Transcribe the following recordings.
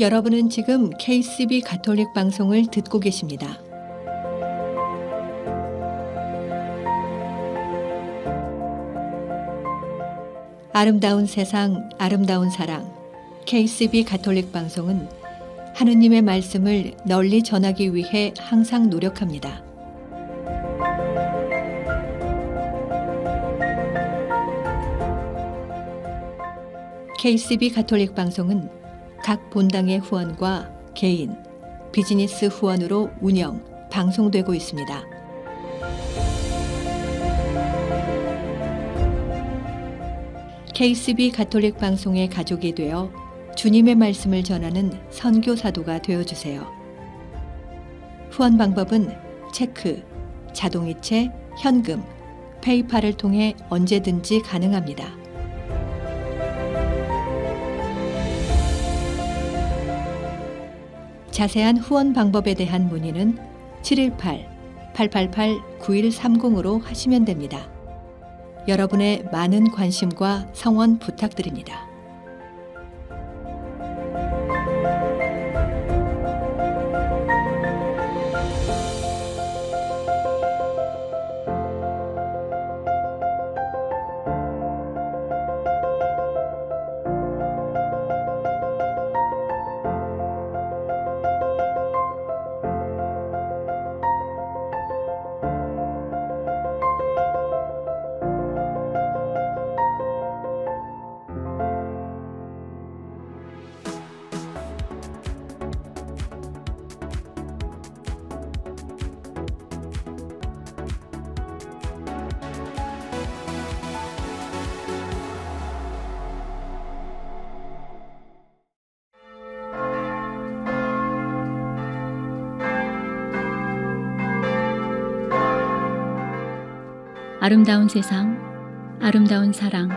여러분은 지금 KCB 가톨릭 방송을 듣고 계십니다. 아름다운 세상, 아름다운 사랑, KCB 가톨릭 방송은 하느님의 말씀을 널리 전하기 위해 항상 노력합니다. KCB 가톨릭 방송은 각 본당의 후원과 개인, 비즈니스 후원으로 운영, 방송되고 있습니다. KCB 가톨릭 방송의 가족이 되어 주님의 말씀을 전하는 선교사도가 되어주세요. 후원 방법은 체크, 자동이체, 현금, 페이팔을 통해 언제든지 가능합니다. 자세한 후원 방법에 대한 문의는 718-888-9130으로 하시면 됩니다. 여러분의 많은 관심과 성원 부탁드립니다. 아름다운 세상, 아름다운 사랑,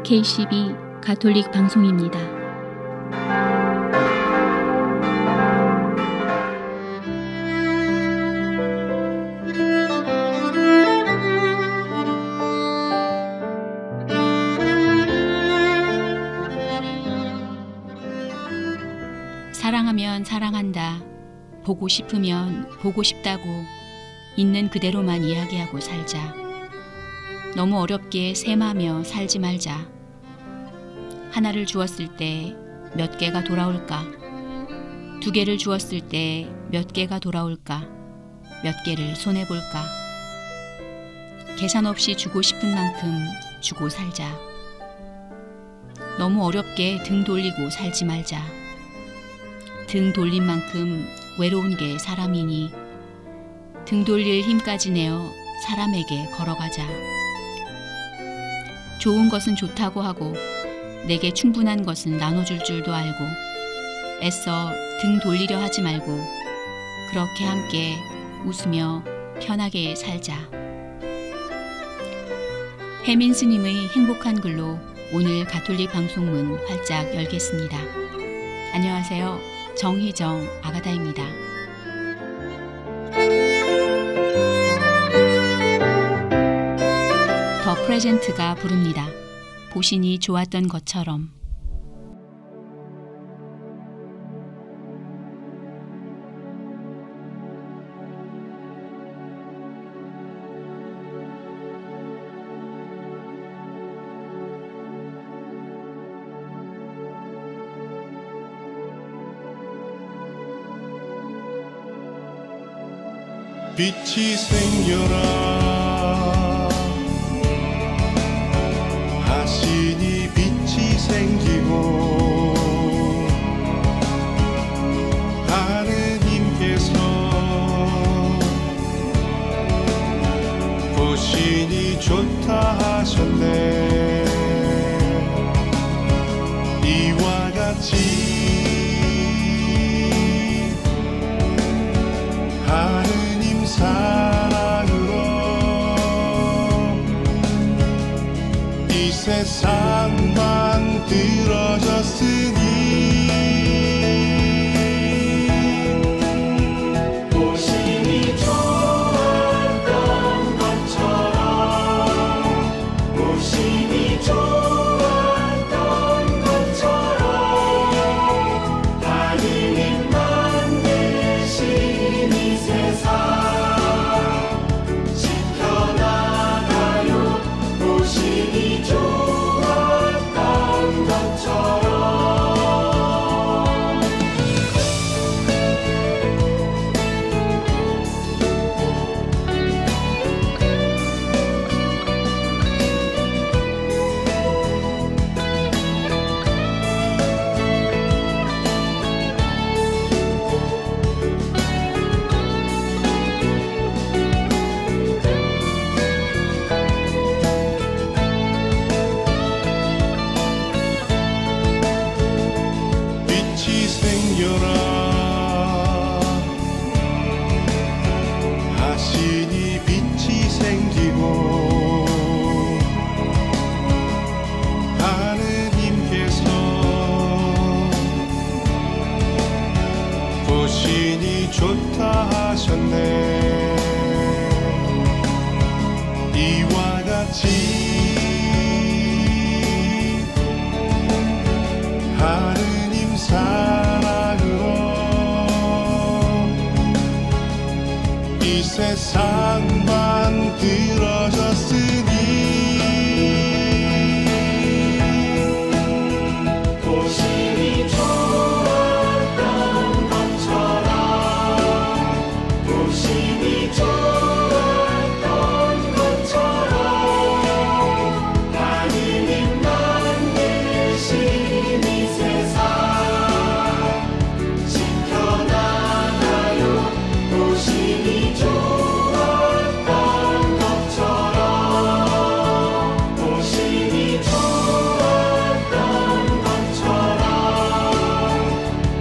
KCB 가톨릭 방송입니다. 사랑하면 사랑한다, 보고 싶으면 보고 싶다고 있는 그대로만 이야기하고 살자. 너무 어렵게 셈하며 살지 말자. 하나를 주었을 때 몇 개가 돌아올까? 두 개를 주었을 때 몇 개가 돌아올까? 몇 개를 손해볼까? 계산 없이 주고 싶은 만큼 주고 살자. 너무 어렵게 등 돌리고 살지 말자. 등 돌린 만큼 외로운 게 사람이니 등 돌릴 힘까지 내어 사람에게 걸어가자. 좋은 것은 좋다고 하고 내게 충분한 것은 나눠줄 줄도 알고 애써 등 돌리려 하지 말고 그렇게 함께 웃으며 편하게 살자. 혜민 스님의 행복한 글로 오늘 가톨릭 방송문 활짝 열겠습니다. 안녕하세요. 정희정 아가다입니다. 더 프레젠트가 부릅니다. 보신이 좋았던 것처럼. 빛이 생겨라 하시니 빛이 생기고 하느님께서 보시니 좋다 하셨네. 이와 같이 하느님 사랑으로 이 세상 만들어졌으니 보신이 좋았던 것처럼 보신 같이 하느님 사랑으로 이 세상 만들어졌으니 고심이 좋았던 것처럼 고심이 좋았던 것처럼 하느님 만드신 이 세상 지켜나가요. 고심이 좋았던 것처럼 고심이 좋았던 것처럼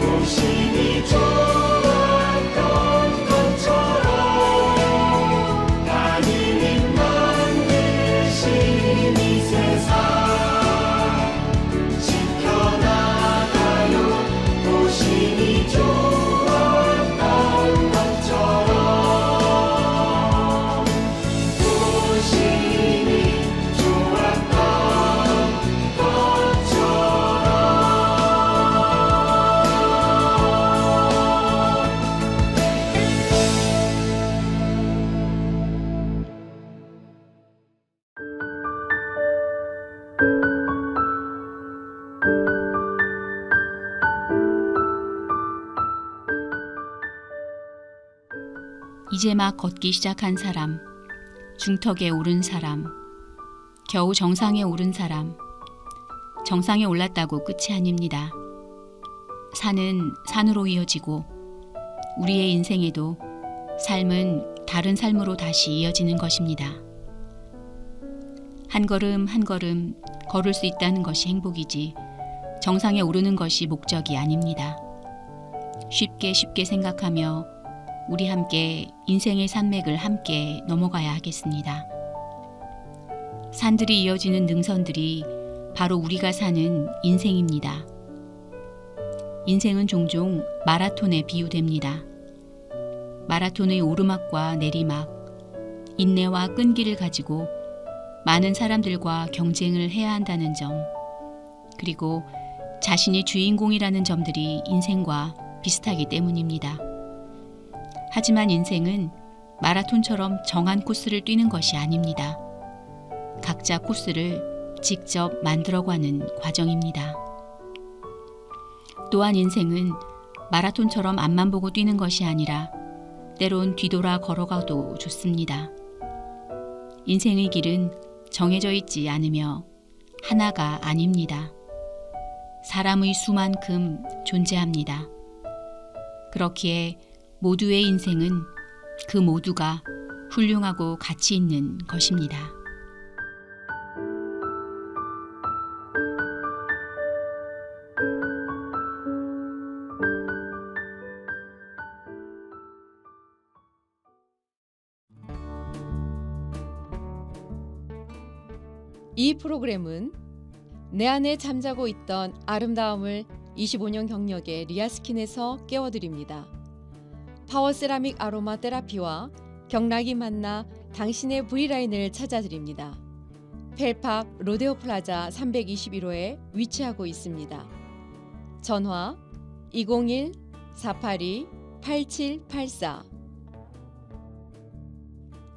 고심이 좋았던 것처럼 하느님 만드신 이 세상 지켜나가요. 고심이 좋았던 것처럼 고심이 좋았던 이제 막 걷기 시작한 사람, 중턱에 오른 사람, 겨우 정상에 오른 사람, 정상에 올랐다고 끝이 아닙니다. 산은 산으로 이어지고 우리의 인생에도 삶은 다른 삶으로 다시 이어지는 것입니다. 한 걸음 한 걸음 걸을 수 있다는 것이 행복이지 정상에 오르는 것이 목적이 아닙니다. 쉽게 생각하며 우리 함께 인생의 산맥을 함께 넘어가야 하겠습니다. 산들이 이어지는 능선들이 바로 우리가 사는 인생입니다. 인생은 종종 마라톤에 비유됩니다. 마라톤의 오르막과 내리막, 인내와 끈기를 가지고 많은 사람들과 경쟁을 해야 한다는 점, 그리고 자신이 주인공이라는 점들이 인생과 비슷하기 때문입니다. 하지만 인생은 마라톤처럼 정한 코스를 뛰는 것이 아닙니다. 각자 코스를 직접 만들어가는 과정입니다. 또한 인생은 마라톤처럼 앞만 보고 뛰는 것이 아니라 때론 뒤돌아 걸어가도 좋습니다. 인생의 길은 정해져 있지 않으며 하나가 아닙니다. 사람의 수만큼 존재합니다. 그렇기에 모두의 인생은 그 모두가 훌륭하고 가치 있는 것입니다. 이 프로그램은 내 안에 잠자고 있던 아름다움을 25년 경력의 리아스킨에서 깨워드립니다. 파워세라믹 아로마 테라피와 경락이 만나 당신의 V라인을 찾아드립니다. 펠팍 로데오 플라자 321호에 위치하고 있습니다. 전화 201-482-8784.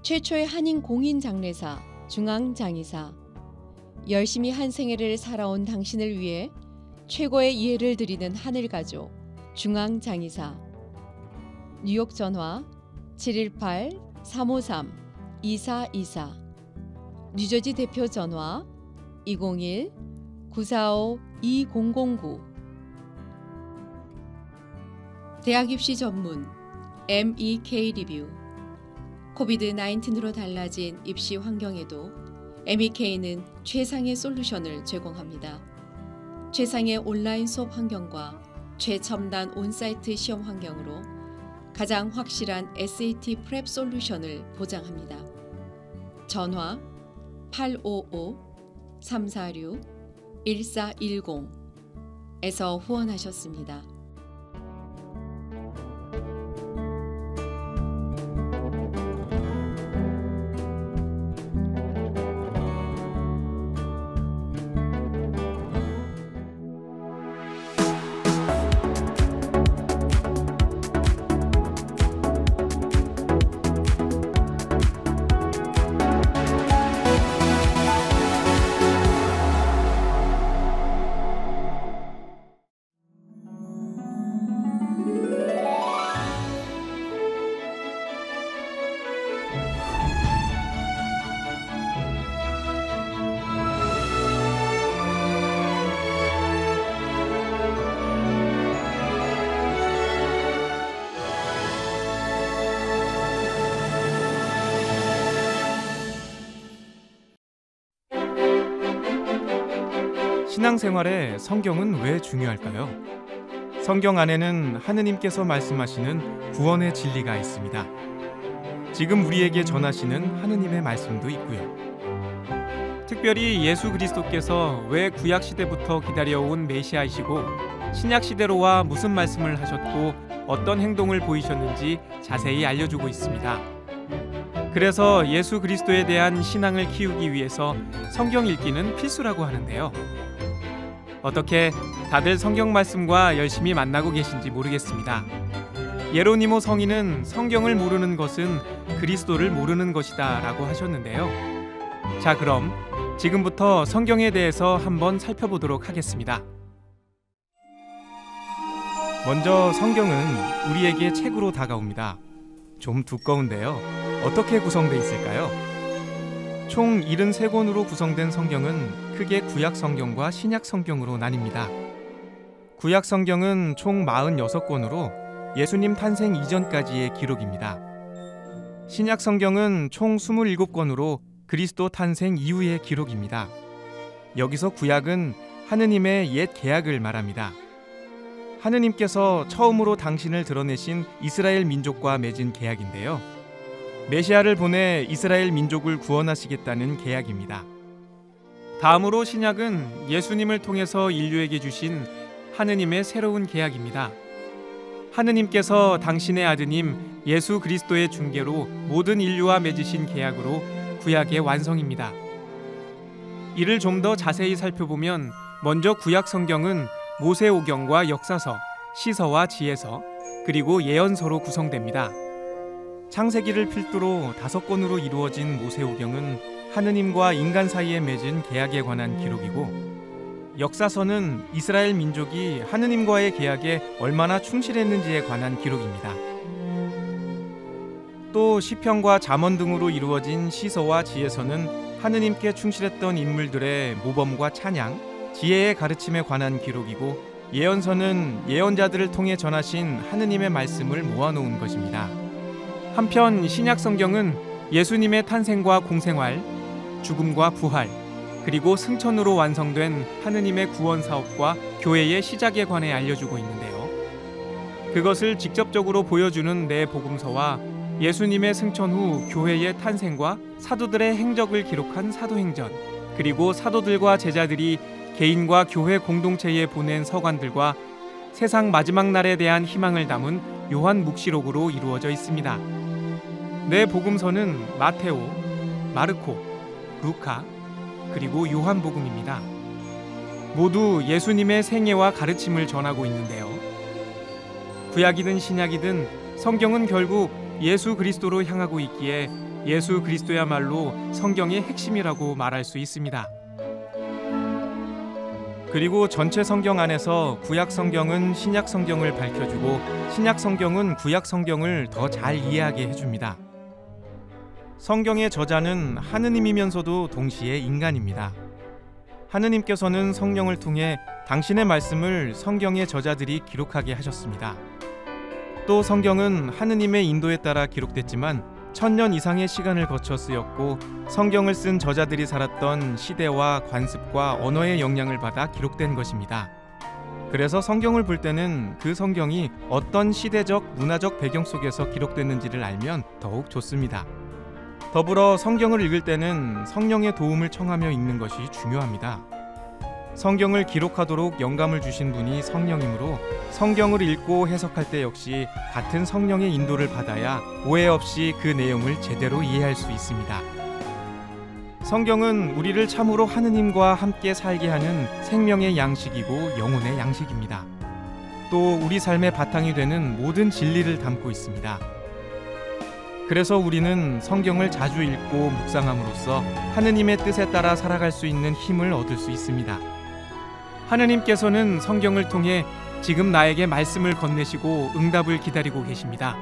최초의 한인 공인 장례사 중앙장의사. 열심히 한 생애를 살아온 당신을 위해 최고의 이해를 드리는 하늘가족 중앙장의사. 뉴욕 전화 718-353-2424. 뉴저지 대표 전화 201-945-2009. 대학 입시 전문 MEK 리뷰. 코비드-19으로 달라진 입시 환경에도 MEK는 최상의 솔루션을 제공합니다. 최상의 온라인 수업 환경과 최첨단 온사이트 시험 환경으로 가장 확실한 SAT 프랩 솔루션을 보장합니다. 전화 855-346-1410에서 후원하셨습니다. 신앙생활에 성경은 왜 중요할까요? 성경 안에는 하느님께서 말씀하시는 구원의 진리가 있습니다. 지금 우리에게 전하시는 하느님의 말씀도 있고요. 특별히 예수 그리스도께서 왜 구약 시대부터 기다려온 메시아이시고 신약 시대로와 무슨 말씀을 하셨고 어떤 행동을 보이셨는지 자세히 알려주고 있습니다. 그래서 예수 그리스도에 대한 신앙을 키우기 위해서 성경 읽기는 필수라고 하는데요. 어떻게 다들 성경 말씀과 열심히 만나고 계신지 모르겠습니다. 예로니모 성인은 성경을 모르는 것은 그리스도를 모르는 것이다 라고 하셨는데요. 자, 그럼 지금부터 성경에 대해서 한번 살펴보도록 하겠습니다. 먼저 성경은 우리에게 책으로 다가옵니다. 좀 두꺼운데요. 어떻게 구성되어 있을까요? 총 73권으로 구성된 성경은 크게 구약 성경과 신약 성경으로 나뉩니다. 구약 성경은 총 46권으로 예수님 탄생 이전까지의 기록입니다. 신약 성경은 총 27권으로 그리스도 탄생 이후의 기록입니다. 여기서 구약은 하느님의 옛 계약을 말합니다. 하느님께서 처음으로 당신을 드러내신 이스라엘 민족과 맺은 계약인데요. 메시아를 보내 이스라엘 민족을 구원하시겠다는 계약입니다. 다음으로 신약은 예수님을 통해서 인류에게 주신 하느님의 새로운 계약입니다. 하느님께서 당신의 아드님 예수 그리스도의 중개로 모든 인류와 맺으신 계약으로 구약의 완성입니다. 이를 좀 더 자세히 살펴보면 먼저 구약 성경은 모세오경과 역사서, 시서와 지혜서, 그리고 예언서로 구성됩니다. 창세기를 필두로 5권으로 이루어진 모세오경은 하느님과 인간 사이에 맺은 계약에 관한 기록이고, 역사서는 이스라엘 민족이 하느님과의 계약에 얼마나 충실했는지에 관한 기록입니다. 또 시편과 잠언 등으로 이루어진 시서와 지혜서는 하느님께 충실했던 인물들의 모범과 찬양, 지혜의 가르침에 관한 기록이고, 예언서는 예언자들을 통해 전하신 하느님의 말씀을 모아놓은 것입니다. 한편 신약 성경은 예수님의 탄생과 공생활, 죽음과 부활, 그리고 승천으로 완성된 하느님의 구원 사업과 교회의 시작에 관해 알려주고 있는데요. 그것을 직접적으로 보여주는 내 복음서와 예수님의 승천 후 교회의 탄생과 사도들의 행적을 기록한 사도행전, 그리고 사도들과 제자들이 개인과 교회 공동체에 보낸 서간들과 세상 마지막 날에 대한 희망을 담은 요한 묵시록으로 이루어져 있습니다. 내 복음서는 마테오, 마르코, 루카, 그리고 요한복음입니다. 모두 예수님의 생애와 가르침을 전하고 있는데요. 구약이든 신약이든 성경은 결국 예수 그리스도로 향하고 있기에 예수 그리스도야말로 성경의 핵심이라고 말할 수 있습니다. 그리고 전체 성경 안에서 구약 성경은 신약 성경을 밝혀주고 신약 성경은 구약 성경을 더 잘 이해하게 해줍니다. 성경의 저자는 하느님이면서도 동시에 인간입니다. 하느님께서는 성령을 통해 당신의 말씀을 성경의 저자들이 기록하게 하셨습니다. 또 성경은 하느님의 인도에 따라 기록됐지만 1000년 이상의 시간을 거쳐 쓰였고 성경을 쓴 저자들이 살았던 시대와 관습과 언어의 영향을 받아 기록된 것입니다. 그래서 성경을 볼 때는 그 성경이 어떤 시대적, 문화적 배경 속에서 기록됐는지를 알면 더욱 좋습니다. 더불어 성경을 읽을 때는 성령의 도움을 청하며 읽는 것이 중요합니다. 성경을 기록하도록 영감을 주신 분이 성령이므로 성경을 읽고 해석할 때 역시 같은 성령의 인도를 받아야 오해 없이 그 내용을 제대로 이해할 수 있습니다. 성경은 우리를 참으로 하느님과 함께 살게 하는 생명의 양식이고 영혼의 양식입니다. 또 우리 삶의 바탕이 되는 모든 진리를 담고 있습니다. 그래서 우리는 성경을 자주 읽고 묵상함으로써 하느님의 뜻에 따라 살아갈 수 있는 힘을 얻을 수 있습니다. 하느님께서는 성경을 통해 지금 나에게 말씀을 건네시고 응답을 기다리고 계십니다.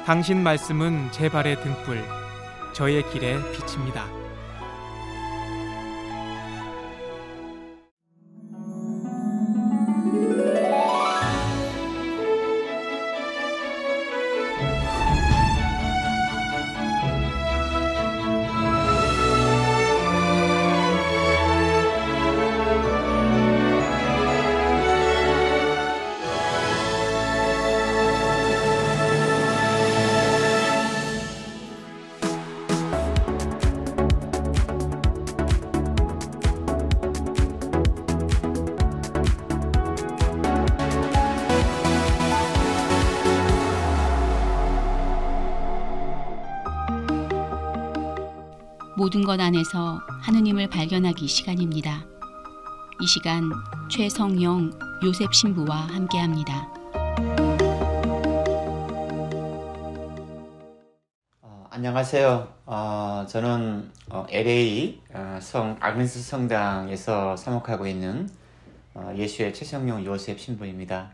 당신 말씀은 제 발의 등불, 저의 길에 빛입니다. 모든 것 안에서 하느님을 발견하기 시간입니다. 이 시간 최성영 요셉 신부와 함께합니다. 안녕하세요. 저는 LA 성 아그네스 성당에서 사목하고 있는 예수의 최성용 요셉 신부입니다.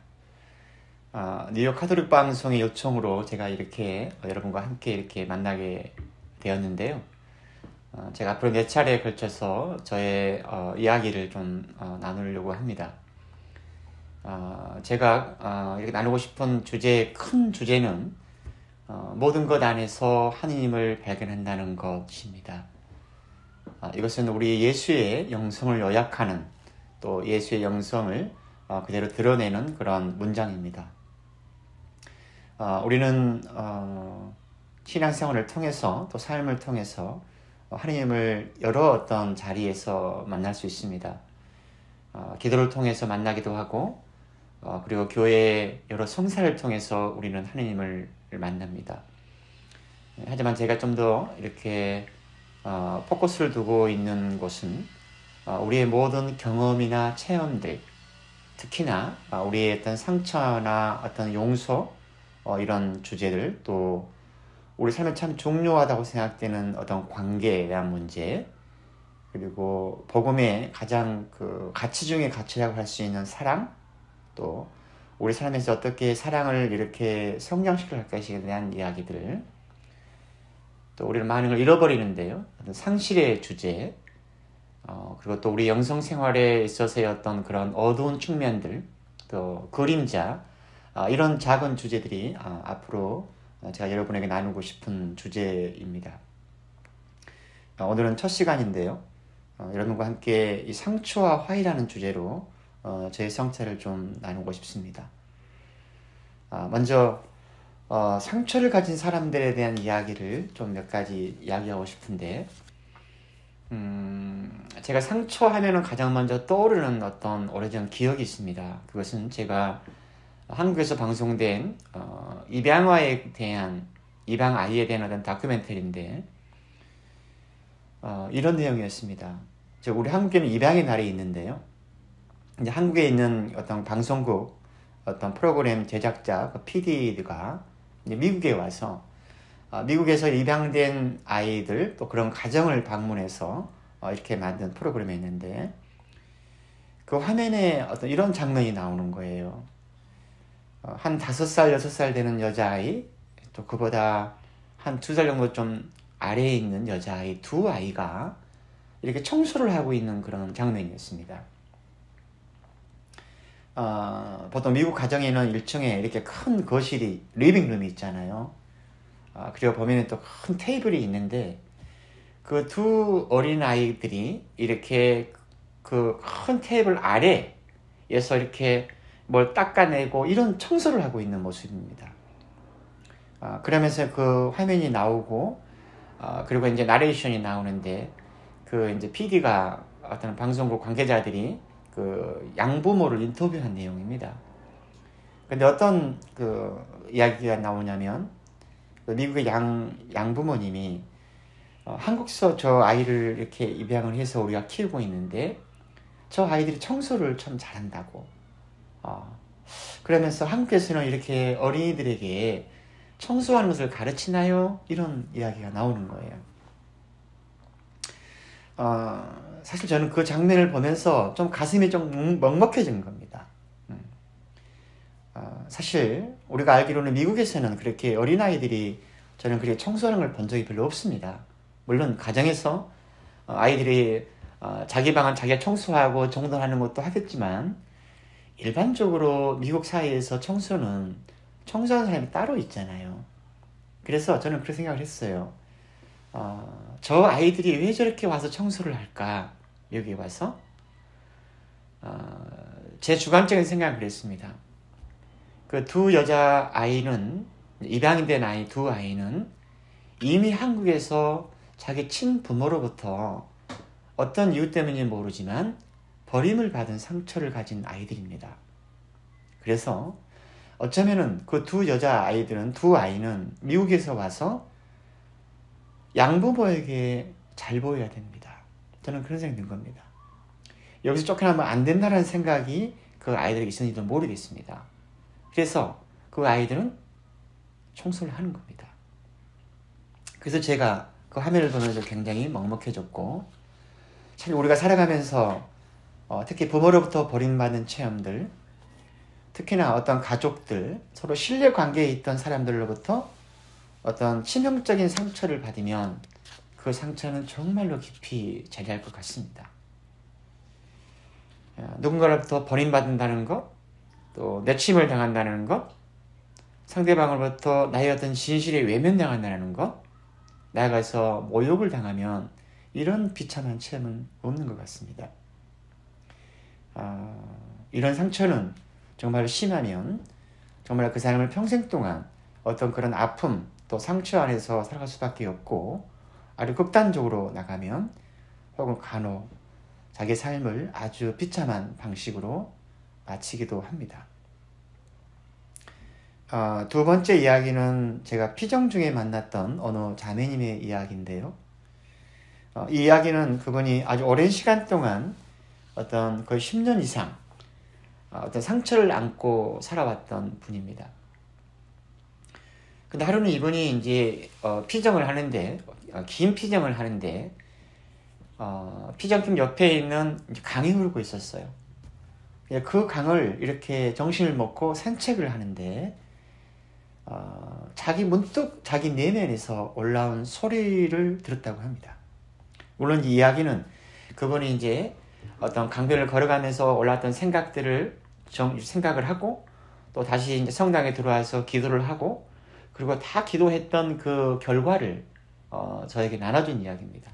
뉴욕 카톨릭 방송의 요청으로 제가 이렇게 여러분과 함께 이렇게 만나게 되었는데요. 제가 앞으로 몇 차례에 걸쳐서 저의 이야기를 좀 나누려고 합니다. 제가 이렇게 나누고 싶은 큰 주제는 모든 것 안에서 하느님을 발견한다는 것입니다. 이것은 우리 예수의 영성을 요약하는, 또 예수의 영성을 그대로 드러내는 그런 문장입니다. 우리는 신앙생활을 통해서, 또 삶을 통해서 하느님을 여러 어떤 자리에서 만날 수 있습니다. 기도를 통해서 만나기도 하고, 그리고 교회의 여러 성사를 통해서 우리는 하느님을 만납니다. 하지만 제가 좀 더 이렇게 포커스를 두고 있는 곳은 우리의 모든 경험이나 체험들, 특히나 우리의 어떤 상처나 어떤 용서, 이런 주제들, 또 우리 삶에 참 중요하다고 생각되는 어떤 관계에 대한 문제, 그리고 복음의 가장 가치 중의 가치라고 할 수 있는 사랑, 또 우리 삶에서 어떻게 사랑을 이렇게 성장시킬 것에 대한 이야기들, 또 우리는 많은 걸 잃어버리는데요, 어떤 상실의 주제, 그리고 또 우리 영성생활에 있어서의 어떤 그런 어두운 측면들, 또 그림자, 이런 작은 주제들이 앞으로 제가 여러분에게 나누고 싶은 주제입니다. 오늘은 첫 시간인데요. 여러분과 함께 이 상처와 화해라는 주제로 저의 성찰을 좀 나누고 싶습니다. 먼저 상처를 가진 사람들에 대한 이야기를 좀 몇 가지 이야기하고 싶은데, 제가 상처하면은 가장 먼저 떠오르는 어떤 오래전 기억이 있습니다. 그것은 제가 한국에서 방송된 입양아이에 대한 어떤 다큐멘터리인데, 이런 내용이었습니다. 우리 한국에는 입양의 날이 있는데요. 이제 한국에 있는 어떤 방송국, 어떤 프로그램 제작자, PD가 이제 미국에 와서 미국에서 입양된 아이들, 또 그런 가정을 방문해서 이렇게 만든 프로그램이 있는데, 그 화면에 어떤 이런 장면이 나오는 거예요. 한 5살, 6살 되는 여자아이, 또 그보다 한 2살 정도 좀 아래에 있는 여자아이 두 아이가 이렇게 청소를 하고 있는 그런 장면이었습니다. 보통 미국 가정에는 1층에 이렇게 큰 거실이, 리빙룸이 있잖아요. 그리고 보면 또 큰 테이블이 있는데, 그 두 어린아이들이 이렇게 그 큰 테이블 아래에서 이렇게 뭘 닦아내고 이런 청소를 하고 있는 모습입니다. 그러면서 그 화면이 나오고, 그리고 이제 나레이션이 나오는데, 이제 PD가 어떤 방송국 관계자들이 양부모를 인터뷰한 내용입니다. 근데 어떤 이야기가 나오냐면, 미국의 양부모님이 한국에서 저 아이를 이렇게 입양을 해서 우리가 키우고 있는데, 저 아이들이 청소를 참 잘한다고. 그러면서 한국에서는 이렇게 어린이들에게 청소하는 것을 가르치나요? 이런 이야기가 나오는 거예요. 사실 저는 그 장면을 보면서 좀 가슴이 좀 먹먹해진 겁니다. 사실 우리가 알기로는 미국에서는 그렇게 어린아이들이 저는 그렇게 청소하는 걸 본 적이 별로 없습니다. 물론 가정에서 아이들이 자기 방은 자기가 청소하고 정돈하는 것도 하겠지만, 일반적으로 미국 사회에서 청소하는 사람이 따로 있잖아요. 그래서 저는 그렇게 생각을 했어요. 저 아이들이 왜 저렇게 와서 청소를 할까? 여기 와서 제 주관적인 생각은 그랬습니다. 그 두 여자 아이는, 입양된 아이 두 아이는 이미 한국에서 자기 친부모로부터 어떤 이유 때문인지 모르지만 버림을 받은 상처를 가진 아이들입니다. 그래서 어쩌면은 그 두 여자 아이들은, 두 아이는 미국에서 와서 양부모에게 잘 보여야 됩니다. 저는 그런 생각이 든 겁니다. 여기서 쫓겨나면 안 된다는 생각이 그 아이들에게 있었는지도 모르겠습니다. 그래서 그 아이들은 청소를 하는 겁니다. 그래서 제가 그 화면을 보면서 굉장히 먹먹해졌고, 사실 우리가 살아가면서 특히 부모로부터 버림받는 체험들, 특히나 어떤 가족들, 서로 신뢰 관계에 있던 사람들로부터 어떤 치명적인 상처를 받으면 그 상처는 정말로 깊이 자리할 것 같습니다. 누군가로부터 버림받는다는 것, 또 내침을 당한다는 것, 상대방으로부터 나의 어떤 진실에 외면당한다는 것, 나아가서 모욕을 당하면 이런 비참한 체험은 없는 것 같습니다. 이런 상처는 정말 심하면 정말 그 사람을 평생 동안 어떤 그런 아픔 또 상처 안에서 살아갈 수밖에 없고, 아주 극단적으로 나가면 혹은 간혹 자기 삶을 아주 비참한 방식으로 마치기도 합니다. 두 번째 이야기는 제가 피정 중에 만났던 어느 자매님의 이야기인데요. 이 이야기는 그분이 아주 오랜 시간 동안 어떤 거의 10년 이상 어떤 상처를 안고 살아왔던 분입니다. 근데 하루는 이분이 이제 피정을 하는데, 긴 피정을 하는데, 피정팀 옆에 있는 강이 흐르고 있었어요. 그 강을 이렇게 정신을 먹고 산책을 하는데, 문득 자기 내면에서 올라온 소리를 들었다고 합니다. 물론 이 이야기는 그분이 이제 어떤 강변을 걸어가면서 올라왔던 생각을 하고, 또 다시 이제 성당에 들어와서 기도를 하고, 그리고 다 기도했던 그 결과를 저에게 나눠준 이야기입니다.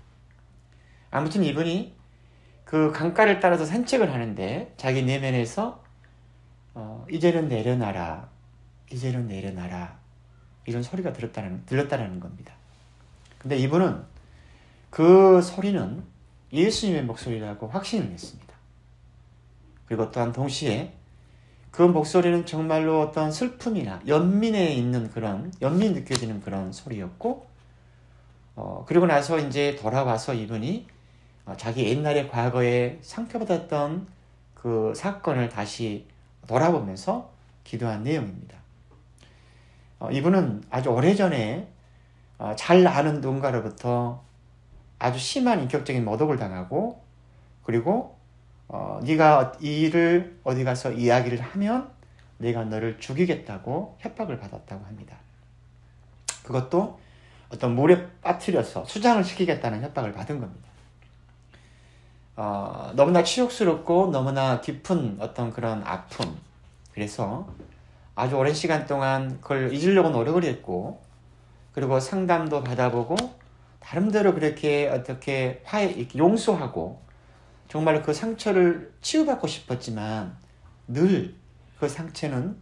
아무튼 이분이 그 강가를 따라서 산책을 하는데 자기 내면에서 이제는 내려놔라, 이제는 내려놔라, 이런 소리가 들렸다는 겁니다. 근데 이분은 그 소리는 예수님의 목소리라고 확신을 했습니다. 그리고 또한 동시에 그 목소리는 정말로 어떤 슬픔이나 연민에 있는 그런, 연민 느껴지는 그런 소리였고, 그리고 나서 이제 돌아와서 이분이 자기 옛날의 과거에 상처받았던 그 사건을 다시 돌아보면서 기도한 내용입니다. 이분은 아주 오래전에 잘 아는 누군가로부터 아주 심한 인격적인 모독을 당하고, 그리고 네가 이 일을 어디 가서 이야기를 하면 내가 너를 죽이겠다고 협박을 받았다고 합니다. 그것도 어떤 물에 빠뜨려서 수장을 시키겠다는 협박을 받은 겁니다. 너무나 치욕스럽고 너무나 깊은 어떤 그런 아픔, 그래서 아주 오랜 시간 동안 그걸 잊으려고 노력을 했고, 그리고 상담도 받아보고 나름대로 그렇게 어떻게 용서하고 정말 그 상처를 치유받고 싶었지만 늘 그 상처는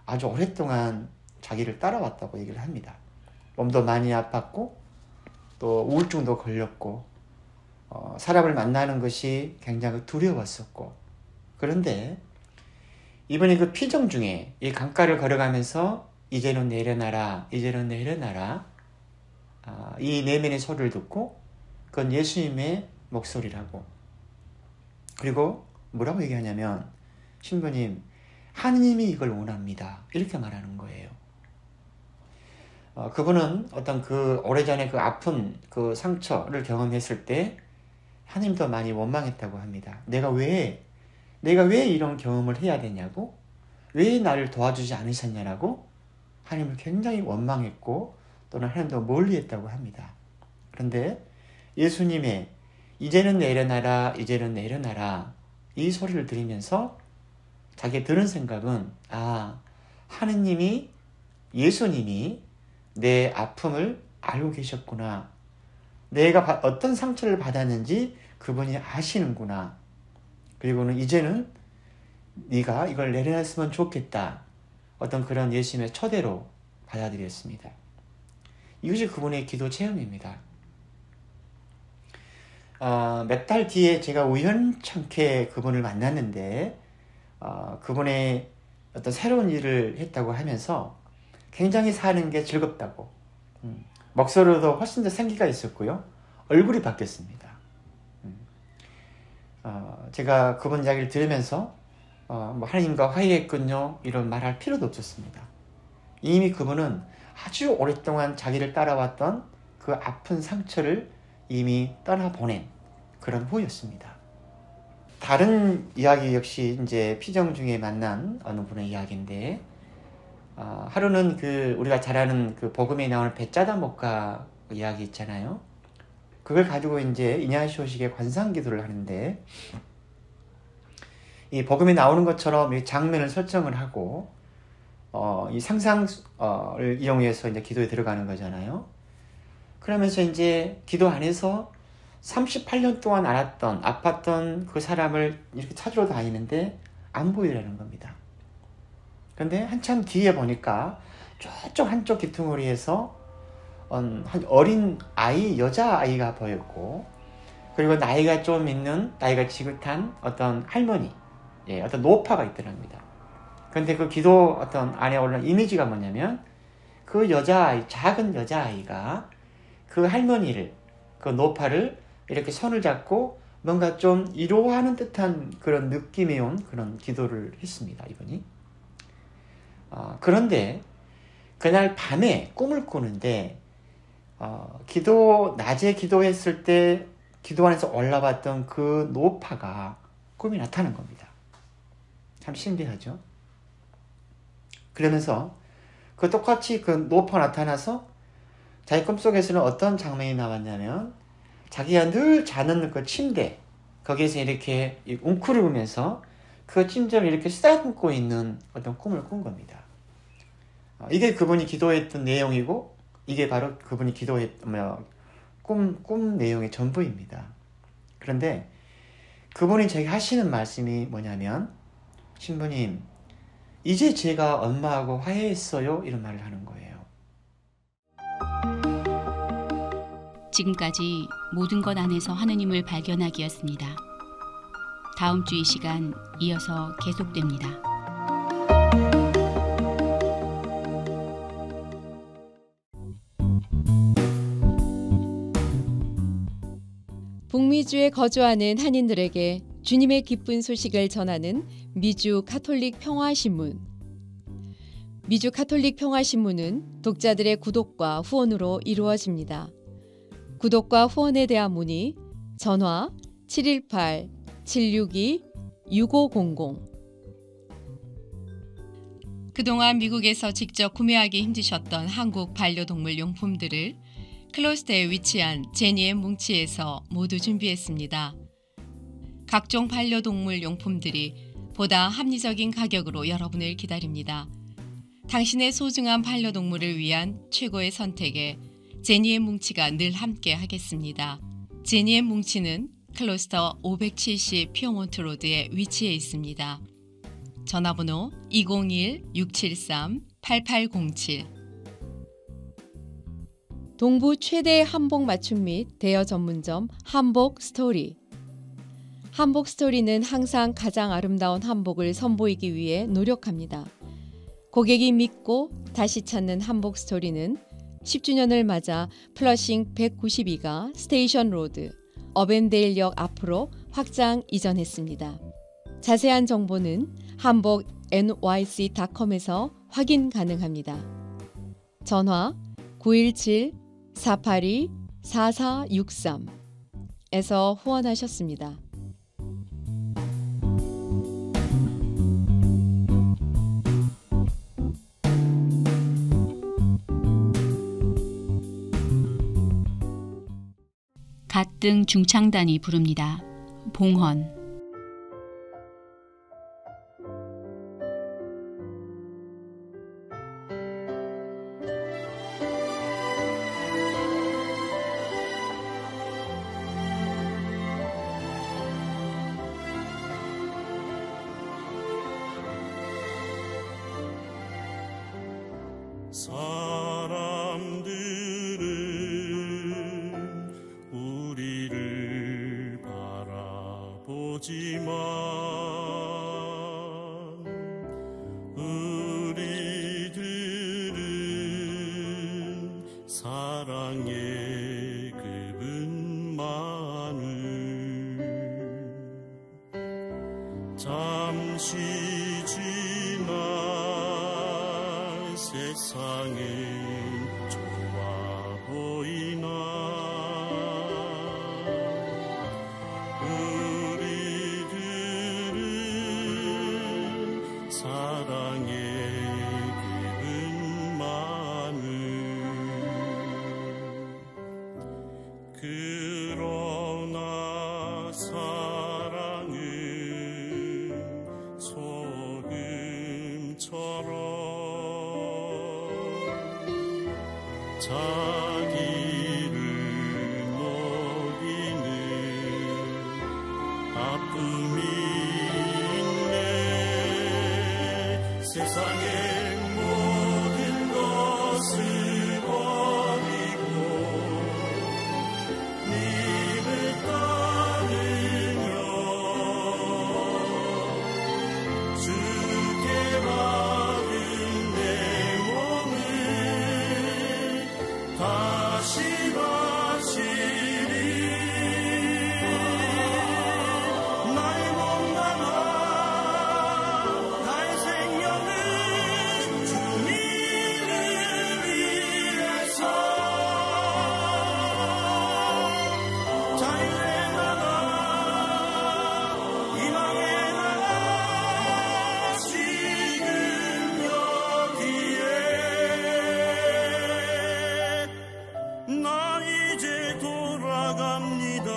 아주 오랫동안 자기를 따라왔다고 얘기를 합니다. 몸도 많이 아팠고 또 우울증도 걸렸고 사람을 만나는 것이 굉장히 두려웠었고, 그런데 이번에 그 피정 중에 이 강가를 걸어가면서 이제는 내려놔라, 이제는 내려놔라, 이 내면의 소리를 듣고 그건 예수님의 목소리라고, 그리고 뭐라고 얘기하냐면 신부님, 하느님이 이걸 원합니다, 이렇게 말하는 거예요. 그분은 어떤 그 오래전에 그 아픈 그 상처를 경험했을 때 하느님도 많이 원망했다고 합니다. 내가 왜 이런 경험을 해야 되냐고, 왜 나를 도와주지 않으셨냐라고 하나님을 굉장히 원망했고, 또는 하나님도 멀리했다고 합니다. 그런데 예수님의 이제는 내려놔라, 이제는 내려놔라, 이 소리를 들으면서 자기가 들은 생각은, 하느님이, 예수님이 내 아픔을 알고 계셨구나, 내가 어떤 상처를 받았는지 그분이 아시는구나, 그리고는 이제는 네가 이걸 내려놨으면 좋겠다, 어떤 그런 예수님의 초대로 받아들였습니다. 이것이 그분의 기도 체험입니다. 몇 달 뒤에 제가 우연찮게 그분을 만났는데 그분의 어떤 새로운 일을 했다고 하면서 굉장히 사는 게 즐겁다고, 목소리도 훨씬 더 생기가 있었고요, 얼굴이 바뀌었습니다. 제가 그분 이야기를 들으면서 뭐 하나님과 화해했군요 이런 말할 필요도 없었습니다. 이미 그분은 아주 오랫동안 자기를 따라왔던 그 아픈 상처를 이미 떠나보낸 그런 후였습니다. 다른 이야기 역시 이제 피정 중에 만난 어느 분의 이야기인데, 하루는 우리가 잘 아는 그 복음에 나오는 배짜다 목가 이야기 있잖아요. 그걸 가지고 이제 이냐시오식의 관상 기도를 하는데, 이 복음에 나오는 것처럼 이 장면을 설정을 하고 이 상상을 이용해서 이제 기도에 들어가는 거잖아요. 그러면서 이제 기도 안에서 38년 동안 아팠던 그 사람을 이렇게 찾으러 다니는데 안 보이라는 겁니다. 그런데 한참 뒤에 보니까 저쪽 한쪽 귀퉁이에서 한 어린 아이, 여자아이가 보였고, 그리고 나이가 좀 있는, 나이가 지긋한 어떤 할머니, 어떤 노파가 있더랍니다. 그런데 그 기도 어떤 안에 올라온 이미지가 뭐냐면, 그 여자아이, 작은 여자아이가 그 할머니를, 그 노파를 이렇게 손을 잡고 뭔가 좀 위로하는 듯한 그런 느낌이 온 그런 기도를 했습니다, 이분이. 그런데 그날 밤에 꿈을 꾸는데, 낮에 기도했을 때 기도 안에서 올라왔던 그 노파가 꿈에 나타난 겁니다. 참 신기하죠? 그러면서 똑같이 그 노파가 나타나서 자기 꿈속에서는 어떤 장면이 나왔냐면, 자기가 늘 자는 그 침대, 거기에서 이렇게 웅크리면서 그 침대를 이렇게 쓰다듬고 있는 어떤 꿈을 꾼 겁니다. 이게 그분이 기도했던 내용이고, 이게 바로 그분이 꿈 내용의 전부입니다. 그런데 그분이 저에게 하시는 말씀이 뭐냐면, 신부님, 이제 제가 엄마하고 화해했어요, 이런 말을 하는 거예요. 지금까지 모든 것 안에서 하느님을 발견하기였습니다. 다음 주 이 시간 이어서 계속됩니다. 북미주에 거주하는 한인들에게 주님의 기쁜 소식을 전하는 미주 가톨릭 평화신문. 미주 가톨릭 평화신문은 독자들의 구독과 후원으로 이루어집니다. 구독과 후원에 대한 문의 전화 718-762-6500. 그동안 미국에서 직접 구매하기 힘드셨던 한국 반려동물 용품들을 클로스터에 위치한 제니의 뭉치에서 모두 준비했습니다. 각종 반려동물 용품들이 보다 합리적인 가격으로 여러분을 기다립니다. 당신의 소중한 반려동물을 위한 최고의 선택에 제니의 뭉치가 늘 함께 하겠습니다. 제니의 뭉치는 클로스터 570 피어몬트 로드에 위치해 있습니다. 전화번호 201-673-8807. 동부 최대 한복 맞춤 및 대여 전문점 한복 스토리. 한복 스토리는 항상 가장 아름다운 한복을 선보이기 위해 노력합니다. 고객이 믿고 다시 찾는 한복 스토리는 10주년을 맞아 플러싱 192가 스테이션 로드, 어벤데일역 앞으로 확장 이전했습니다. 자세한 정보는 한복 nyc.com에서 확인 가능합니다. 전화 917-482-4463에서 후원하셨습니다. 갓등 중창단이 부릅니다. 봉헌. 사람들은 우리를 바라보지만 우리들은 사랑의 그분 세상은 좋아 보이나 우리들은 사랑의 깊은 마음을 그러나 사랑은 소금처럼 자기를 녹이는 아픔이 있네. 세상의 모든 것을 버리고 님을 따르며 주께 받은 내 몸을 다시 마시리. 나의 몸과 나의 생명은 주님을 위해서 자유의 나라 희망의 나라 지금 여기에 나 이제 돌아갑니다.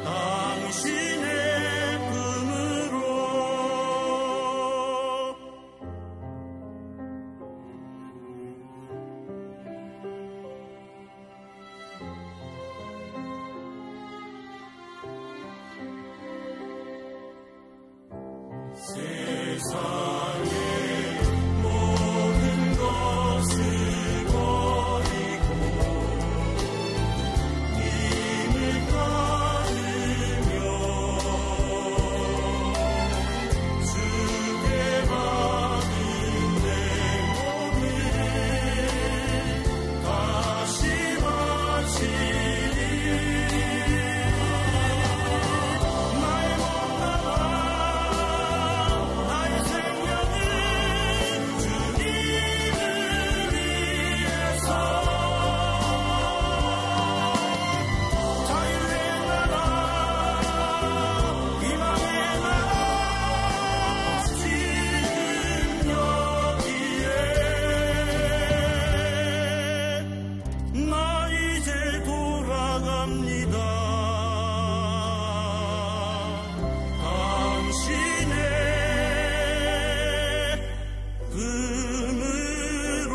당신의 품으로. 세상의 모든 것을 버리고 님을 따르며 주께 받은 내 몸을 다시 마시리. 나의 몸과 나의 생명은 주님을 위해서 자유의 나라 희망의 나라 지금 여기에 나 이제 돌아갑니다. 당신의 품으로.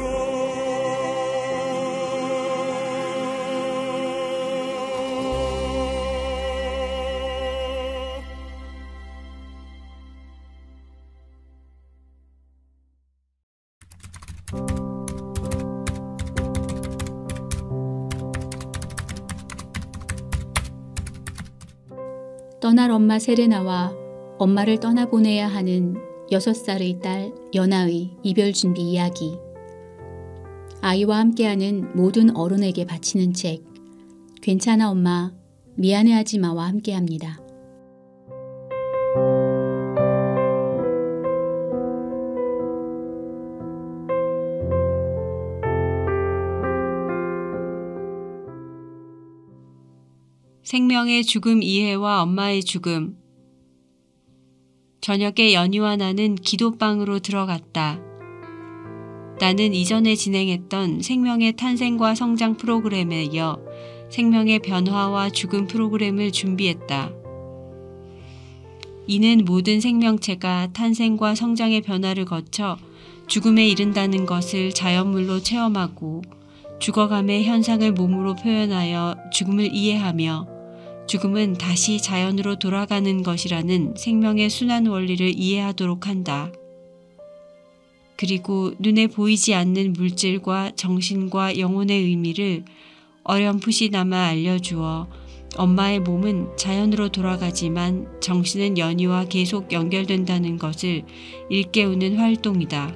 떠날 엄마 세레나와 엄마를 떠나보내야 하는 6살의 딸 연아의 이별 준비 이야기. 아이와 함께하는 모든 어른에게 바치는 책. 괜찮아 엄마, 미안해하지 마와 함께합니다. 생명의 죽음 이해와 엄마의 죽음. 저녁에 연희와 나는 기도방으로 들어갔다. 나는 이전에 진행했던 생명의 탄생과 성장 프로그램에 이어 생명의 변화와 죽음 프로그램을 준비했다. 이는 모든 생명체가 탄생과 성장의 변화를 거쳐 죽음에 이른다는 것을 자연물로 체험하고 죽어감의 현상을 몸으로 표현하여 죽음을 이해하며 죽음은 다시 자연으로 돌아가는 것이라는 생명의 순환 원리를 이해하도록 한다. 그리고 눈에 보이지 않는 물질과 정신과 영혼의 의미를 어렴풋이나마 알려주어 엄마의 몸은 자연으로 돌아가지만 정신은 연희와 계속 연결된다는 것을 일깨우는 활동이다.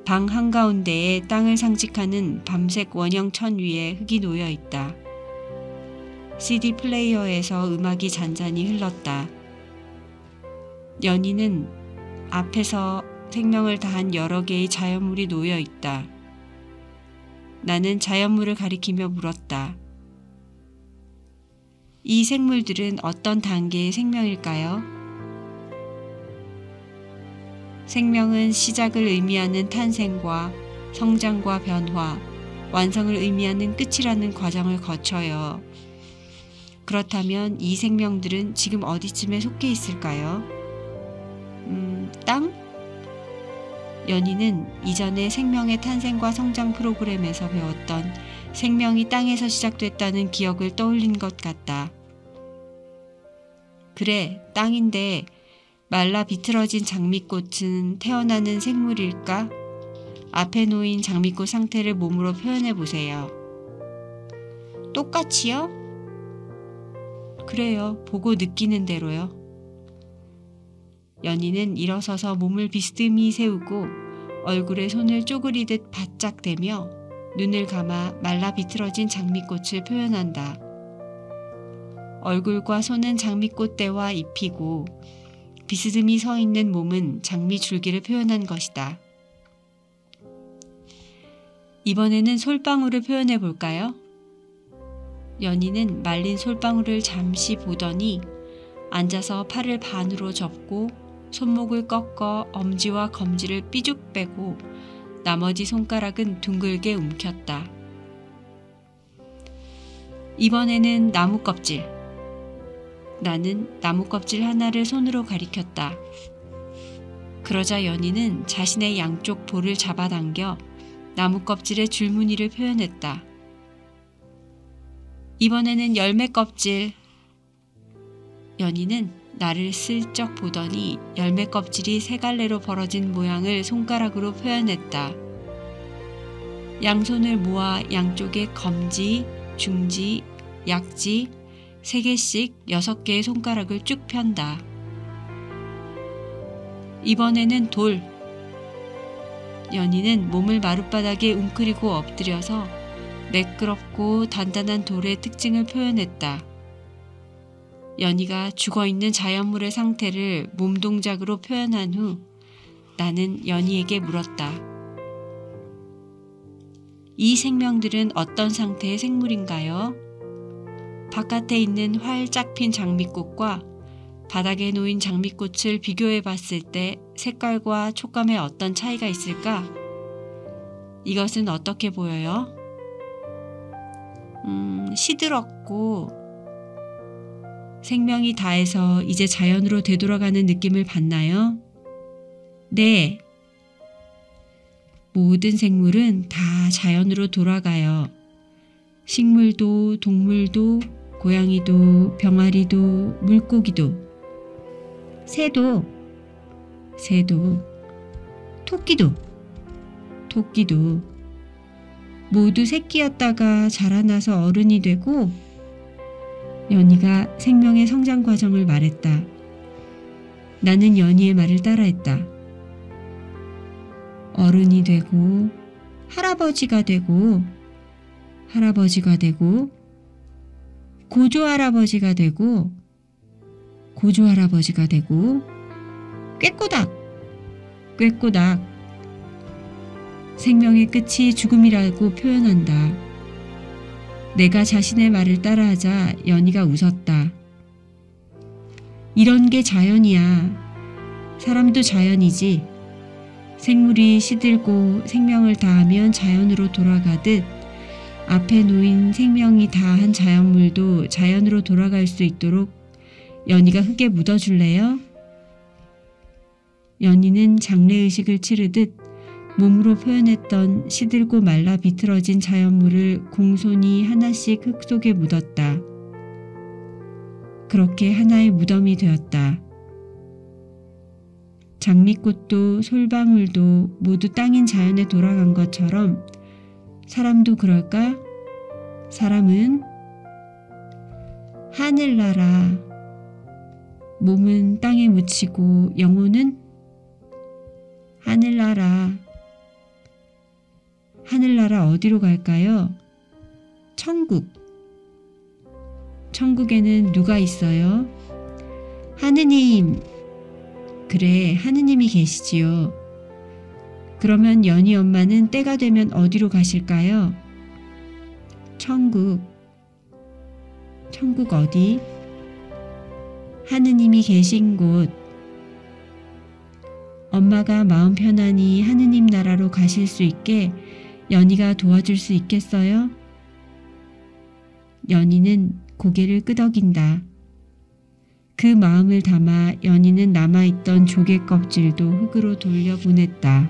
방 한가운데에 땅을 상징하는 밤색 원형 천 위에 흙이 놓여 있다. CD 플레이어에서 음악이 잔잔히 흘렀다. 연희는 앞에서 생명을 다한 여러 개의 자연물이 놓여 있다. 나는 자연물을 가리키며 물었다. 이 생물들은 어떤 단계의 생명일까요? 생명은 시작을 의미하는 탄생과 성장과 변화, 완성을 의미하는 끝이라는 과정을 거쳐요. 그렇다면 이 생명들은 지금 어디쯤에 속해 있을까요? 땅? 연희는 이전에 생명의 탄생과 성장 프로그램에서 배웠던 생명이 땅에서 시작됐다는 기억을 떠올린 것 같다. 그래, 땅인데 말라 비틀어진 장미꽃은 태어나는 생물일까? 앞에 놓인 장미꽃 상태를 몸으로 표현해 보세요. 똑같이요? 그래요. 보고 느끼는 대로요. 연희는 일어서서 몸을 비스듬히 세우고 얼굴에 손을 쪼그리듯 바짝 대며 눈을 감아 말라 비틀어진 장미꽃을 표현한다. 얼굴과 손은 장미꽃대와 잎이고 비스듬히 서 있는 몸은 장미 줄기를 표현한 것이다. 이번에는 솔방울을 표현해 볼까요? 연희는 말린 솔방울을 잠시 보더니 앉아서 팔을 반으로 접고 손목을 꺾어 엄지와 검지를 삐죽 빼고 나머지 손가락은 둥글게 움켰다. 이번에는 나무 껍질. 나는 나무 껍질 하나를 손으로 가리켰다. 그러자 연희는 자신의 양쪽 볼을 잡아당겨 나무 껍질의 줄무늬를 표현했다. 이번에는 열매 껍질. 연희는 나를 슬쩍 보더니 열매 껍질이 세 갈래로 벌어진 모양을 손가락으로 표현했다. 양손을 모아 양쪽에 검지, 중지, 약지 3개씩 6개의 손가락을 쭉 편다. 이번에는 돌. 연희는 몸을 마룻바닥에 웅크리고 엎드려서 매끄럽고 단단한 돌의 특징을 표현했다. 연희가 죽어있는 자연물의 상태를 몸 동작으로 표현한 후 나는 연희에게 물었다. 이 생명들은 어떤 상태의 생물인가요? 바깥에 있는 활짝 핀 장미꽃과 바닥에 놓인 장미꽃을 비교해 봤을 때 색깔과 촉감에 어떤 차이가 있을까? 이것은 어떻게 보여요? 시들었고 생명이 다해서 이제 자연으로 되돌아가는 느낌을 받나요? 네. 모든 생물은 다 자연으로 돌아가요. 식물도 동물도 고양이도 병아리도 물고기도 새도 토끼도 모두 새끼였다가 자라나서 어른이 되고 연희가 생명의 성장 과정을 말했다. 나는 연희의 말을 따라했다. 어른이 되고 할아버지가 되고 고조할아버지가 되고 고조할아버지가 되고 꾀꼬닥 생명의 끝이 죽음이라고 표현한다. 내가 자신의 말을 따라하자 연희가 웃었다. 이런 게 자연이야. 사람도 자연이지. 생물이 시들고 생명을 다하면 자연으로 돌아가듯 앞에 놓인 생명이 다한 자연물도 자연으로 돌아갈 수 있도록 연희가 흙에 묻어줄래요? 연희는 장례의식을 치르듯 몸으로 표현했던 시들고 말라 비틀어진 자연물을 공손히 하나씩 흙 속에 묻었다. 그렇게 하나의 무덤이 되었다. 장미꽃도 솔방울도 모두 땅인 자연에 돌아간 것처럼 사람도 그럴까? 사람은 하늘나라, 몸은 땅에 묻히고 영혼은 하늘나라. 하늘나라 어디로 갈까요? 천국. 천국에는 누가 있어요? 하느님. 그래, 하느님이 계시지요. 그러면 연희 엄마는 때가 되면 어디로 가실까요? 천국. 천국 어디? 하느님이 계신 곳. 엄마가 마음 편안히 하느님 나라로 가실 수 있게 연희가 도와줄 수 있겠어요? 연희는 고개를 끄덕인다. 그 마음을 담아 연희는 남아있던 조개 껍질도 흙으로 돌려보냈다.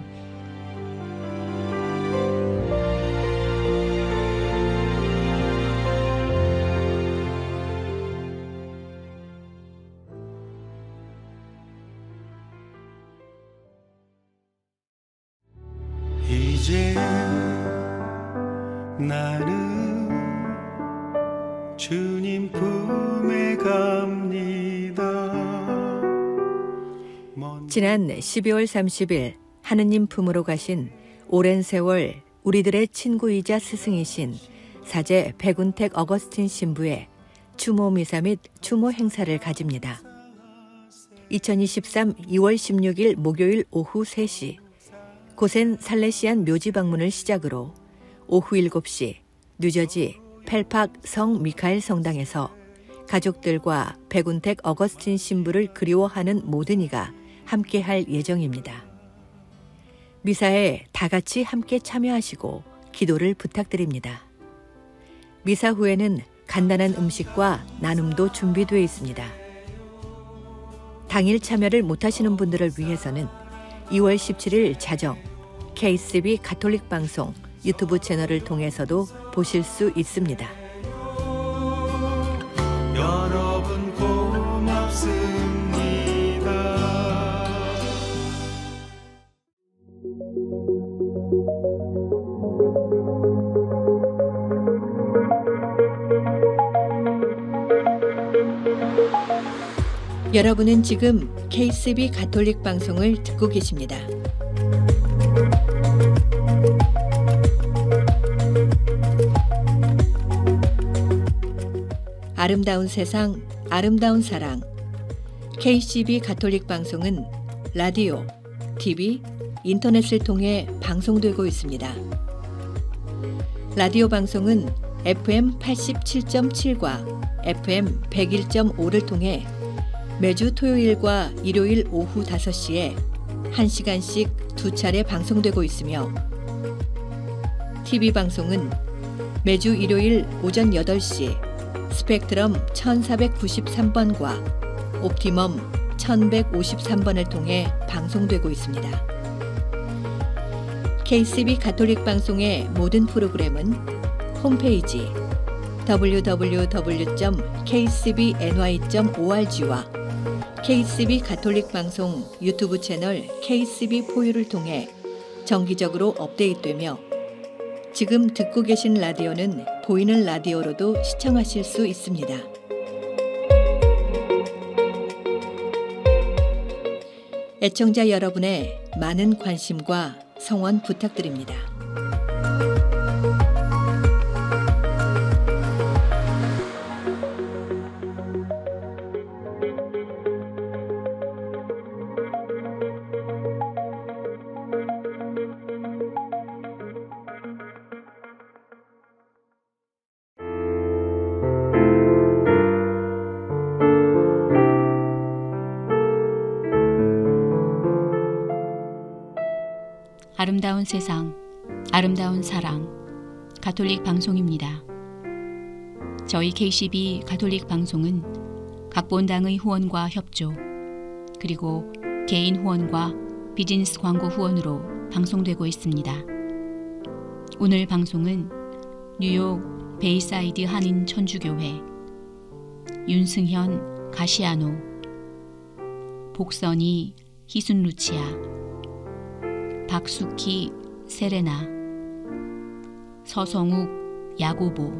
이제 나는 주님 품에 갑니다. 지난 12월 30일 하느님 품으로 가신 오랜 세월 우리들의 친구이자 스승이신 사제 백운택 어거스틴 신부의 추모 미사 및 추모 행사를 가집니다. 2023 2월 16일 목요일 오후 3시 고센 살레시안 묘지 방문을 시작으로 오후 7시 뉴저지 펠팍 성 미카엘 성당에서 가족들과 백운택 어거스틴 신부를 그리워하는 모든 이가 함께할 예정입니다. 미사에 다 같이 함께 참여하시고 기도를 부탁드립니다. 미사 후에는 간단한 음식과 나눔도 준비되어 있습니다. 당일 참여를 못하시는 분들을 위해서는 2월 17일 자정 KCB 가톨릭 방송 유튜브 채널을 통해서도 보실 수 있습니다. 여러분 고맙습니다. 여러분은 지금 KCB 가톨릭 방송을 듣고 계십니다. 아름다운 세상, 아름다운 사랑. KCB 가톨릭 방송은 라디오, TV, 인터넷을 통해 방송되고 있습니다. 라디오 방송은 FM 87.7과 FM 101.5를 통해 매주 토요일과 일요일 오후 5시에 1시간씩 2차례 방송되고 있으며 TV 방송은 매주 일요일 오전 8시 스펙트럼 1493번과 옵티멈 1153번을 통해 방송되고 있습니다. KCB 가톨릭 방송의 모든 프로그램은 홈페이지 www.kcbny.org와 KCB 가톨릭 방송 유튜브 채널 KCB4U를 통해 정기적으로 업데이트되며 지금 듣고 계신 라디오는 보이는 라디오로도 시청하실 수 있습니다. 애청자 여러분의 많은 관심과 성원 부탁드립니다. 아름다운 세상, 아름다운 사랑, 가톨릭 방송입니다. 저희 KCB 가톨릭 방송은 각본당의 후원과 협조, 그리고 개인 후원과 비즈니스 광고 후원으로 방송되고 있습니다. 오늘 방송은 뉴욕 베이사이드 한인 천주교회, 윤승현 가시아노, 복선이 희순 루치아, 박수키 세레나, 서성욱 야고보,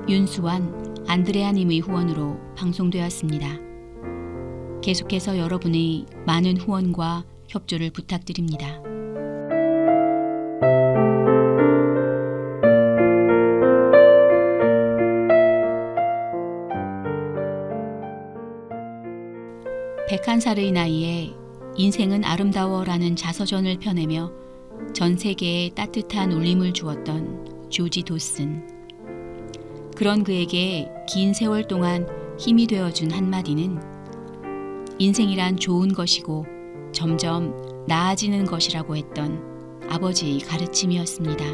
윤수환 안드레아님의 후원으로 방송되었습니다. 계속해서 여러분의 많은 후원과 협조를 부탁드립니다. 11살의 나이에 인생은 아름다워라는 자서전을 펴내며 전 세계에 따뜻한 울림을 주었던 조지 도슨. 그런 그에게 긴 세월 동안 힘이 되어준 한마디는 인생이란 좋은 것이고 점점 나아지는 것이라고 했던 아버지의 가르침이었습니다.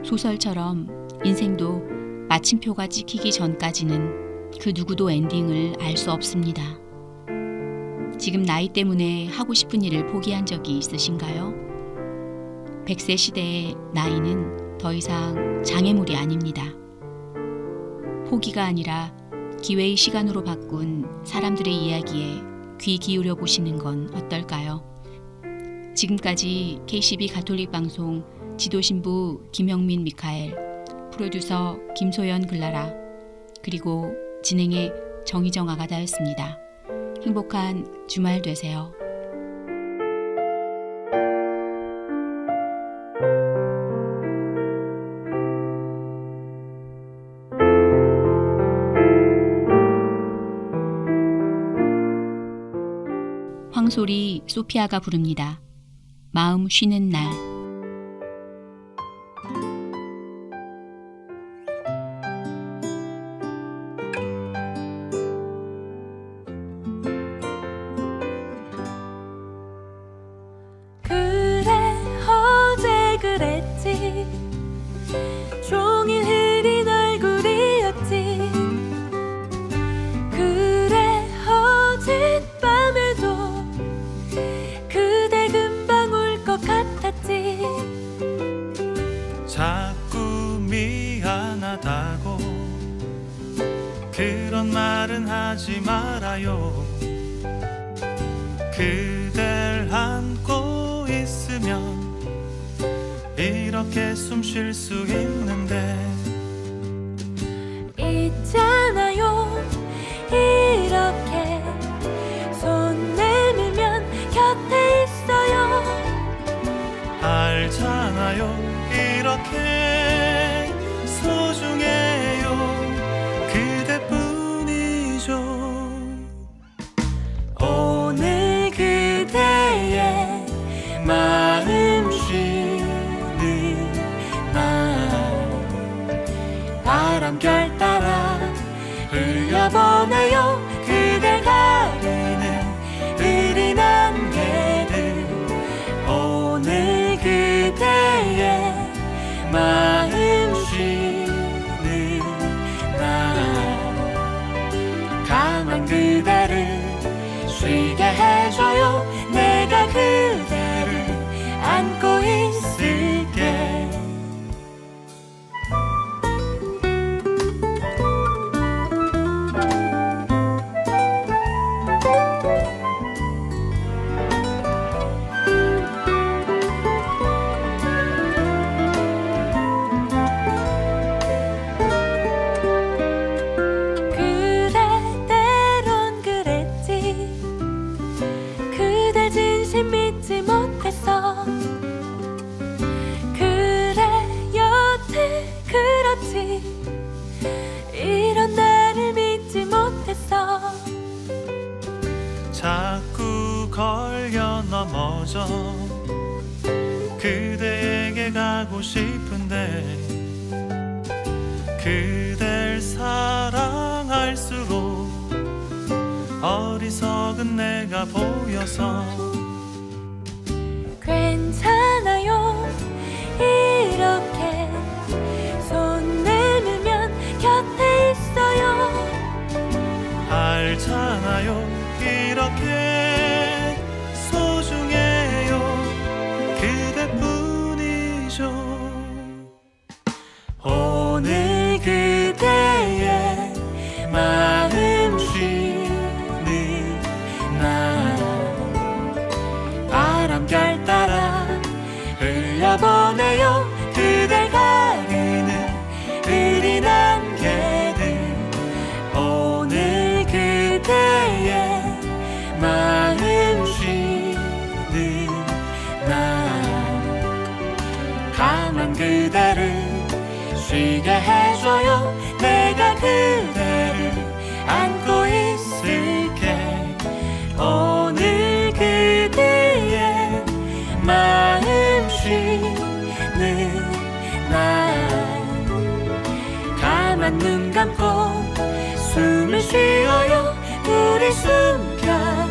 소설처럼 인생도 마침표가 찍히기 전까지는 그 누구도 엔딩을 알 수 없습니다. 지금 나이 때문에 하고 싶은 일을 포기한 적이 있으신가요? 100세 시대의 나이는 더 이상 장애물이 아닙니다. 포기가 아니라 기회의 시간으로 바꾼 사람들의 이야기에 귀 기울여 보시는 건 어떨까요? 지금까지 KCB 가톨릭 방송 지도신부 김영민 미카엘, 프로듀서 김소연 글라라, 그리고 진행의 정희정 아가다였습니다. 행복한 주말 되세요. 황소리 소피아가 부릅니다. 마음 쉬는 날. 그래 어제 그랬지 종일 흐린 얼굴이었지 그래 어젯밤에도 그대 금방 올 것 같았지 자꾸 미안하다고 그런 말은 하지 말아요. 그댈 안고 있으면 이렇게 숨 쉴 수 있는데 있잖아요 이렇게 손 내밀면 곁에 있어요 알잖아요 이렇게 소중해요 그대뿐이죠. 오늘 그대의 마음 쉬는 날 바람결 따라 흘려보내요 그댈 가리는 흐린 안개를 오늘 그대의 마음 쉬는 날 강한 그대를 쉬게 해줘요 내가 그대를 안고 있을게 그대 때론 그랬지 그댈 진심 믿지 못했어 그래 여태 그렇지 이런 나를 믿지 못했어 자꾸 걸려 넘어져 그대에게 가고 싶은데 그댈 사랑할수록 어리석은 내가 보여서 괜찮아요 이렇게 손 내밀면 곁에 있어요 알잖아요 이렇게 소중해요 그대뿐이죠. 오늘 그대의 마음 쉬는 날 바람결 따라 흘려보내요 그댈 가리는 흐린 안개들 오늘 그대의 마음 쉬는 날 강한 그대를 쉬게 해줘요 내가 그대를 안고 있을게 숨겨